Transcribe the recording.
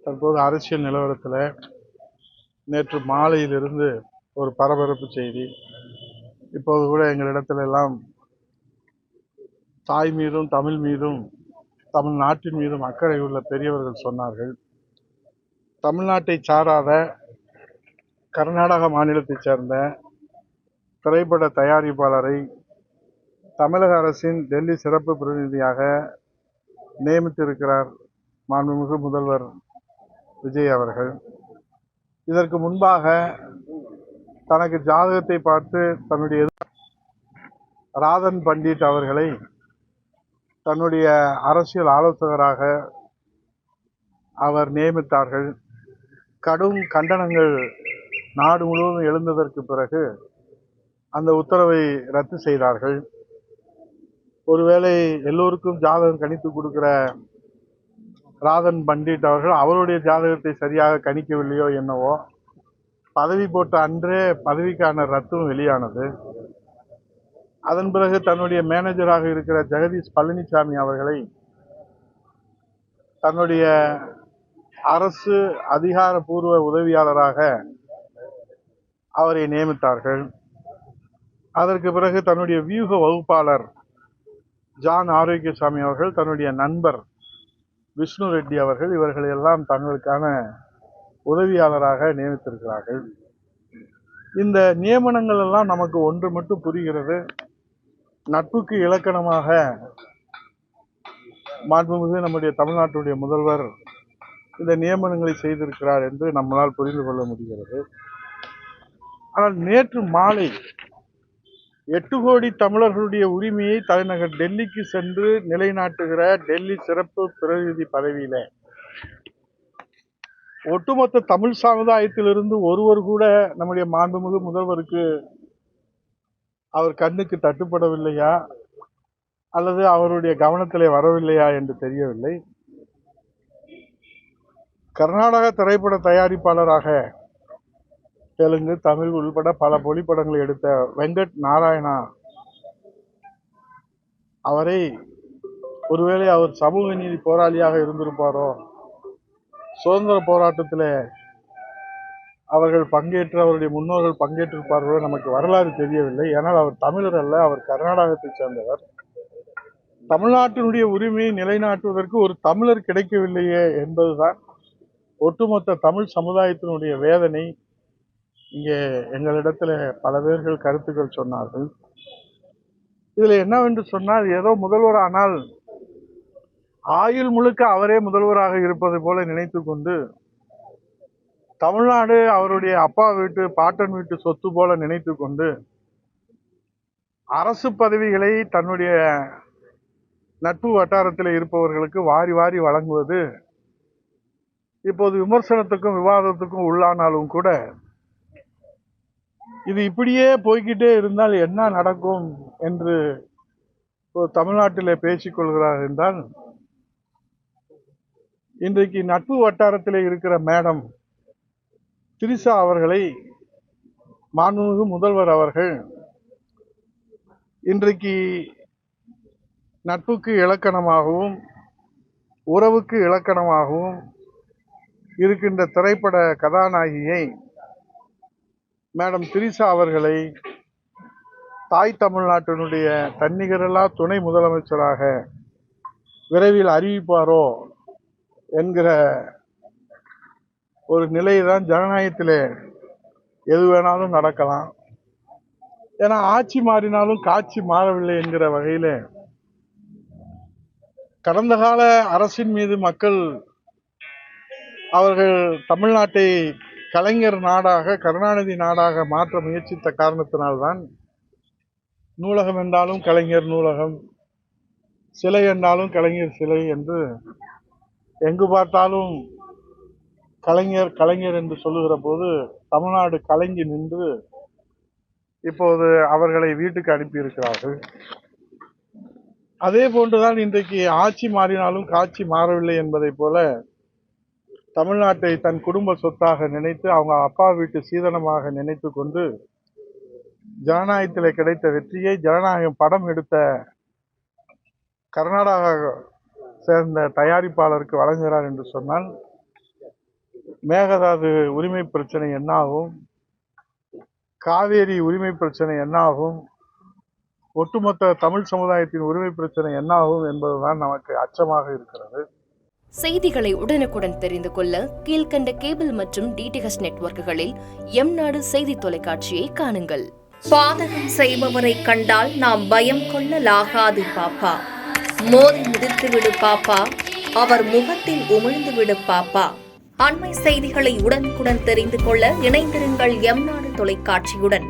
தற்போது அரசியல் நிலவரத்தில் நேற்று மாலையிலிருந்து ஒரு பரபரப்பு செய்தி. இப்போது கூட எங்களிடத்தில் எல்லாம் தாய் மீதும் தமிழ் மீதும் தமிழ்நாட்டின் மீதும் அக்கறை உள்ள பெரியவர்கள் சொன்னார்கள். தமிழ்நாட்டை சாராத கர்நாடக மாநிலத்தைச் சேர்ந்த திரைப்பட தயாரிப்பாளரை தமிழக அரசின் டெல்லி சிறப்பு பிரதிநிதியாக நியமித்திருக்கிறார் மாண்புமிகு முதல்வர் விஜய் அவர்கள். இதற்கு முன்பாக தனக்கு ஜாதகத்தை பார்த்து தன்னுடைய ராதன் பண்டிட் அவர்களை தன்னுடைய அரசியல் ஆலோசகராக அவர் நியமித்தார்கள். கடும் கண்டனங்கள் நாடு முழுவதும் எழுந்ததற்கு பிறகு அந்த உத்தரவை ரத்து செய்தார்கள். ஒருவேளை எல்லோருக்கும் ஜாதகம் கணித்து கொடுக்கிற ராதன் பண்டிட் அவர்கள் அவருடைய ஜாதகத்தை சரியாக கணிக்கவில்லையோ என்னவோ, பதவி போட்ட அன்றே பதவிக்கான ரத்தும் வெளியானது. அதன் பிறகு தன்னுடைய மேனேஜராக இருக்கிற ஜெகதீஷ் பழனிசாமி அவர்களை தன்னுடைய அரசு அதிகாரப்பூர்வ உதவியாளராக அவரை நியமித்தார்கள். அதற்கு பிறகு தன்னுடைய வியூக வகுப்பாளர் ஜான் ஆரோக்கியசாமி அவர்கள், தன்னுடைய நண்பர் விஷ்ணு ரெட்டி அவர்கள், இவர்களை எல்லாம் தங்களுக்கான உதவியாளராக நியமித்திருக்கிறார்கள். இந்த நியமனங்கள் எல்லாம் நமக்கு ஒன்று மட்டும் புரிகிறது. நட்புக்கு இலக்கணமாக மாண்புமிகு நம்முடைய தமிழ்நாட்டுடைய முதல்வர் இந்த நியமனங்களை செய்திருக்கிறார் என்று நம்மளால் புரிந்து கொள்ள முடிகிறது. ஆனால் நேற்று மாலை 8 கோடி தமிழர்களுடைய உரிமையை தலைநகர் டெல்லிக்கு சென்று நிலைநாட்டுகிற டெல்லி சிறப்பு பிரதிநிதி பதவியில ஒட்டுமொத்த தமிழ் சமுதாயத்திலிருந்து ஒருவர் கூட நம்முடைய மாண்புமிகு முதல்வருக்கு அவர் கண்ணுக்கு தட்டுப்படவில்லையா அல்லது அவருடைய கவனத்திலே வரவில்லையா என்று தெரியவில்லை. கர்நாடக திரைப்பட தயாரிப்பாளராக தெலுங்கு, தமிழ் உள்பட பல ஒளிப்படங்களை எடுத்த வெங்கட் நாராயணா அவரை ஒருவேளை அவர் சமூக நீதி போராளியாக இருந்திருப்பாரோ, சுதந்திர போராட்டத்தில் அவர்கள் பங்கேற்று அவருடைய முன்னோர்கள் பங்கேற்றிருப்பார்களோ நமக்கு வரலாறு தெரியவில்லை. ஏனால் அவர் தமிழர் அல்ல, அவர் கர்நாடகத்தை சேர்ந்தவர். தமிழ்நாட்டினுடைய உரிமையை நிலைநாட்டுவதற்கு ஒரு தமிழர் கிடைக்கவில்லையே என்பதுதான் ஒட்டுமொத்த தமிழ் சமுதாயத்தினுடைய வேதனை. இங்கே எங்களிடத்தில் பல பேர்கள் கருத்துக்கள் சொன்னார்கள். இதுல என்னவென்று சொன்னால், ஏதோ முதல்வர் ஆனால் ஆயுள் முழுக்க அவரே முதல்வராக இருப்பது போல நினைத்து கொண்டு, தமிழ்நாடு அவருடைய அப்பா வீட்டு பாட்டன் வீட்டு சொத்து போல நினைத்து கொண்டு அரசு பதவிகளை தன்னுடைய நட்பு வட்டாரத்தில் இருப்பவர்களுக்கு வாரி வாரி வழங்குவது இப்போது விமர்சனத்துக்கும் விவாதத்துக்கும் உள்ளானாலும் கூட, இது இப்படியே போய்கிட்டே இருந்தால் என்ன நடக்கும் என்று தமிழ்நாட்டிலே பேசிக்கொள்கிறார் என்றால், இன்றைக்கு நட்பு வட்டாரத்தில் இருக்கிற மேடம் திரிசா அவர்களை மாண்புமிகு முதல்வர் அவர்கள் இன்றைக்கு நட்புக்கு இலக்கணமாகவும் உறவுக்கு இலக்கணமாகவும் இருக்கின்ற திரைப்பட கதாநாயகியை மேடம் திரிசா அவர்களை தாய் தமிழ்நாட்டினுடைய தன்னிகரில்லா துணை முதலமைச்சராக விரைவில் அறிவிப்பாரோ என்கிற ஒரு நிலைதான். ஜனநாயகத்திலே எது வேணாலும் நடக்கலாம். ஏன்னா ஆட்சி மாறினாலும் காட்சி மாறவில்லை என்கிற வகையிலே கடந்த கால அரசின் மீது மக்கள் அவர்கள் தமிழ்நாட்டை கலைஞர் நாடாக, கருணாநிதி நாடாக மாற்ற முயற்சித்த காரணத்தினால்தான் நூலகம் என்றாலும் கலைஞர் நூலகம், சிலை என்றாலும் கலைஞர் சிலை என்று எங்கு பார்த்தாலும் கலைஞர் கலைஞர் என்று சொல்லுகிற போது தமிழ்நாடு கலங்கி நின்று இப்போது அவர்களை வீட்டுக்கு அனுப்பியிருக்கிறார்கள். அதே போன்றுதான் இன்றைக்கு ஆட்சி மாறினாலும் காட்சி மாறவில்லை என்பதை போல தமிழ்நாட்டை தன் குடும்ப சொத்தாக நினைத்து, அவங்க அப்பா வீட்டு சீதனமாக நினைத்து கொண்டு ஜனநாயகத்தில் கிடைத்த வெற்றியை ஜனநாயகம் படம் எடுத்த கர்நாடகா சேர்ந்த தயாரிப்பாளருக்கு வழங்குகிறார் என்று சொன்னால் மேகதாது உரிமை பிரச்சனை என்ன ஆகும், காவேரி உரிமை பிரச்சனை என்ன ஆகும், ஒட்டுமொத்த தமிழ் சமுதாயத்தின் உரிமை பிரச்சனை என்ன ஆகும் என்பதுதான் நமக்கு அச்சமாக இருக்கிறது. செய்திகளை உடனுக்குடன் தெரிந்து கொள்ள கீழ்கண்ட கேபிள் மற்றும் டிடிஹெச் நெட்வொர்க்குகளில் எம்நாடு செய்தி தொலைக்காட்சியை காணுங்கள். பாதகம் செய்பவரை கண்டால் நாம் பயம் கொள்ளலாகாது பாப்பா. மோதி மிதித்து விடு பாப்பா, அவர் முகத்தில் உமிழ்ந்து விடு பாப்பா. அண்மை செய்திகளை உடனுக்குடன் தெரிந்து கொள்ள இணைந்திருங்கள் எம்நாடு தொலைக்காட்சியுடன்.